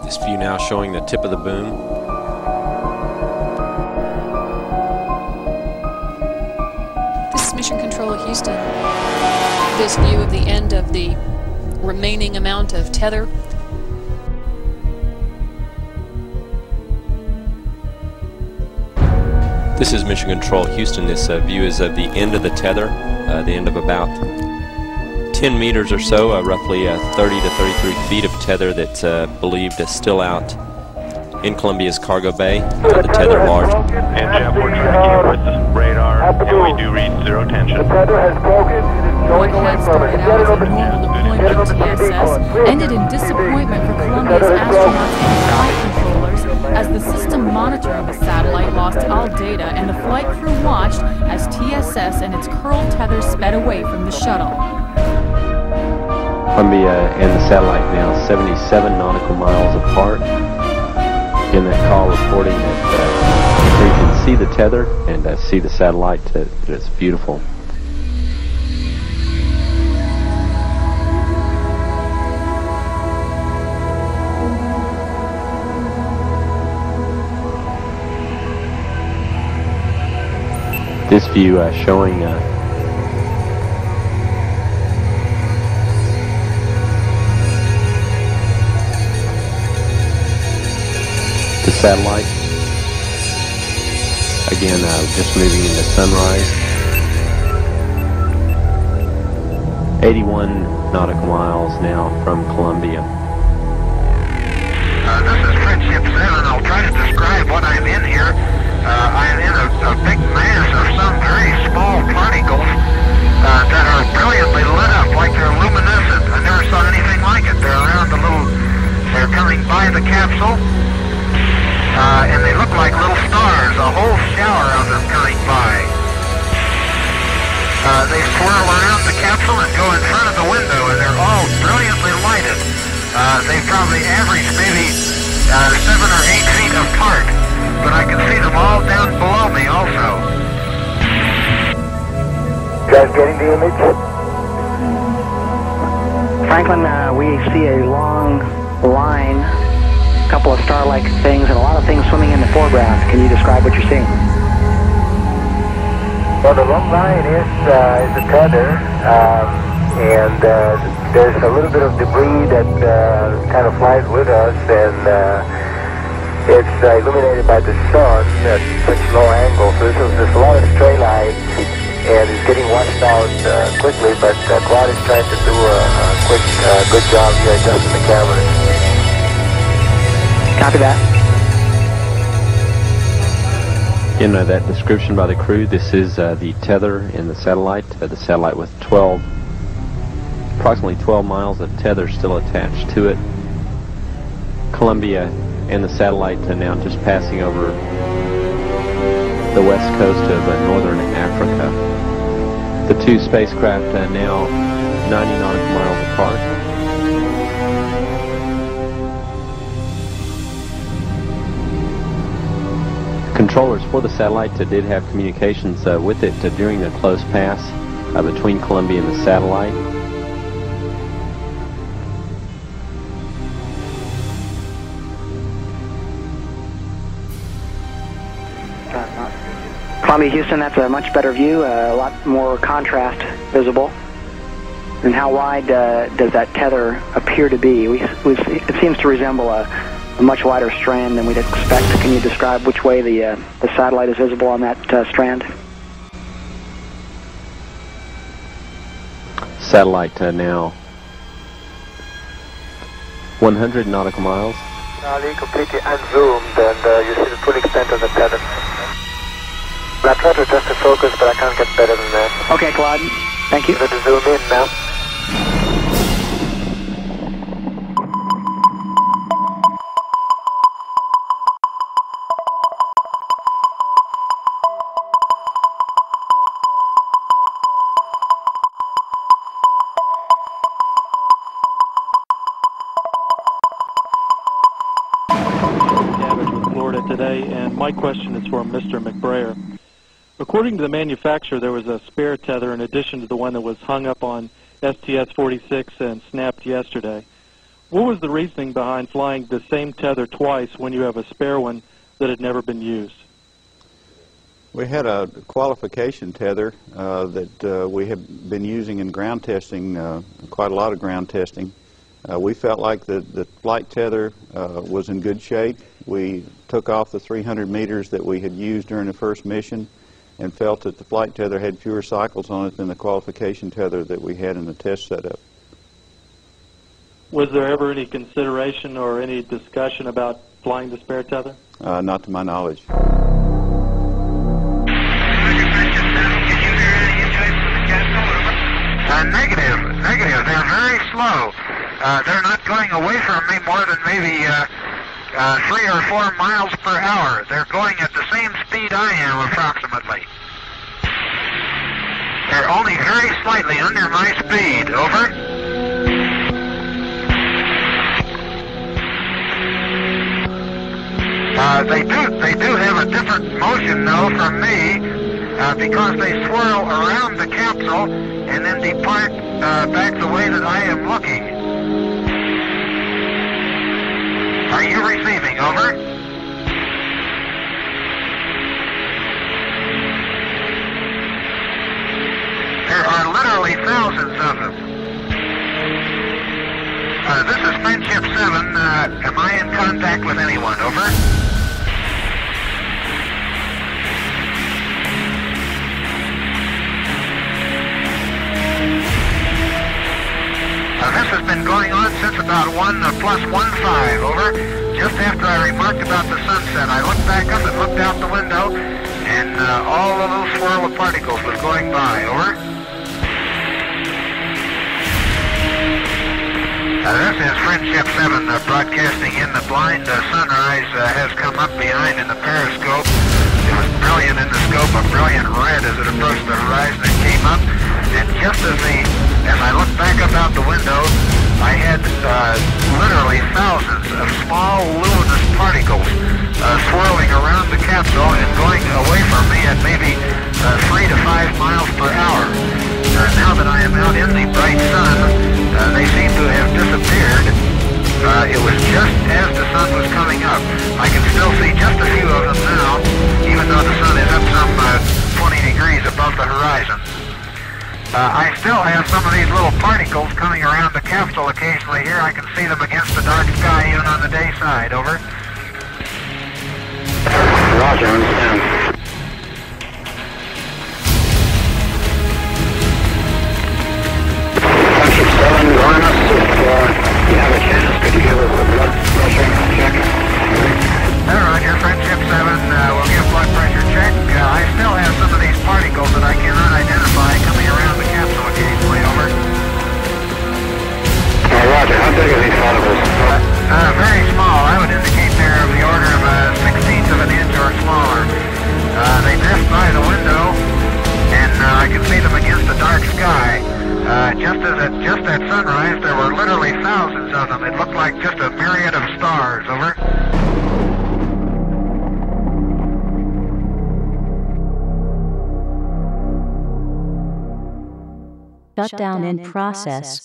This view now showing the tip of the boom. This is Mission Control Houston. This view of the end of the remaining amount of tether. This is Mission Control Houston. This view is of the end of the tether, the end of about 10 meters or so, roughly 30 to 33 feet of tether that's believed is still out in Columbia's cargo bay. The tether large. And Jeff, we're tracking with the radar, and we do read zero tension. The tether has broken. It is What had started out as a normal deployment of TSS ended in disappointment for Columbia's astronauts and flight controllers as the system monitoring the satellite lost all data and the flight crew watched as TSS and its curled tether sped away from the shuttle. Columbia and the satellite now 77 nautical miles apart. In that call reporting that you can see the tether and see the satellite. It's beautiful. This view showing the satellite, again just moving into sunrise. 81 nautical miles now from Columbia. This is Friendship 7. I'll try to describe what I'm in here. I'm in a big mass of some very small particles that are brilliantly lit up like they're luminescent. I never saw anything like it. They're coming by the capsule. And they look like little stars, a whole shower of them coming by. They swirl around the capsule and go in front of the window, and they're all brilliantly lighted. They probably average maybe 7 or 8 feet apart, but I can see them all down below me also. You guys getting the image? Franklin, we see a long line, couple of star-like things, and a lot of things swimming in the foreground. Can you describe what you're seeing? Well, the long line is a tether, and there's a little bit of debris that kind of flies with us, and it's illuminated by the sun at such low angle. So there's a lot of stray light, and it's getting washed out quickly, but Claude is trying to do a quick, good job here adjusting the camera. Copy that. In that description by the crew, this is the tether in the satellite with approximately 12 miles of tether still attached to it. Columbia and the satellite now just passing over the west coast of northern Africa. The two spacecraft now 90 nautical miles apart. Controllers for the satellite did have communications with it during the close pass between Columbia and the satellite. Columbia, Houston, that's a much better view, a lot more contrast visible. And how wide does that tether appear to be? It seems to resemble a much wider strand than we'd expect. Can you describe which way the satellite is visible on that strand? Satellite now 100 nautical miles. Charlie, completely unzoomed, and you see the full extent of the tether. I try to adjust the focus, but I can't get better than that. Okay, Claude. Thank you. Let me zoom in now. Today, and my question is for Mr. McBrayer. According to the manufacturer, there was a spare tether in addition to the one that was hung up on STS-76 and snapped yesterday. What was the reasoning behind flying the same tether twice when you have a spare one that had never been used? We had a qualification tether that we have been using in ground testing, quite a lot of ground testing. We felt like the flight tether was in good shape. We took off the 300 meters that we had used during the first mission and felt that the flight tether had fewer cycles on it than the qualification tether that we had in the test setup. Was there ever any consideration or any discussion about flying the spare tether? Not to my knowledge. Negative. They're very slow. They're not going away from me more than maybe 3 or 4 miles per hour. They're going at the same speed I am, approximately. They're only very slightly under my speed. Over. They do have a different motion, though, from me, because they swirl around the capsule and then depart back the way that I am looking. Are you receiving? Over. There are literally thousands of them. This is Friendship 7. Am I in contact with anyone? Over. This has been going on since about 1+15, over. Just after I remarked about the sunset, I looked back up and looked out the window, and all the little swirl of particles was going by, over. This is Friendship 7 broadcasting in the blind. Sunrise has come up behind in the periscope. It was brilliant in the scope, a brilliant red as it approached the horizon and came up. And just as I looked back up out the window, I had literally thousands of small luminous particles swirling around the capsule and going away from me at maybe 3 to 5 miles per hour. Now that I am out in the bright sun, they seem to have disappeared. It was just as the sun was coming up. I can still see just a few of them now, even though the sun is up some 20 degrees above the horizon. I still have some of these little particles coming around the capsule occasionally here. I can see them against the dark sky even on the day side. Over. Roger, understand. Friendship 7, join us. If you have a chance, could you give us a blood pressure check? Roger, Friendship 7, we'll give blood pressure check. I still have some of these particles that I cannot identify coming around the capsule occasionally, over. Roger, how big are these particles? Very small. I would indicate they're of the order of a 1/16 of an inch or smaller. They drift by the window, and I can see them against the dark sky. Just at sunrise, there were literally thousands of them. It looked like just a myriad of stars, over. Shutdown in process.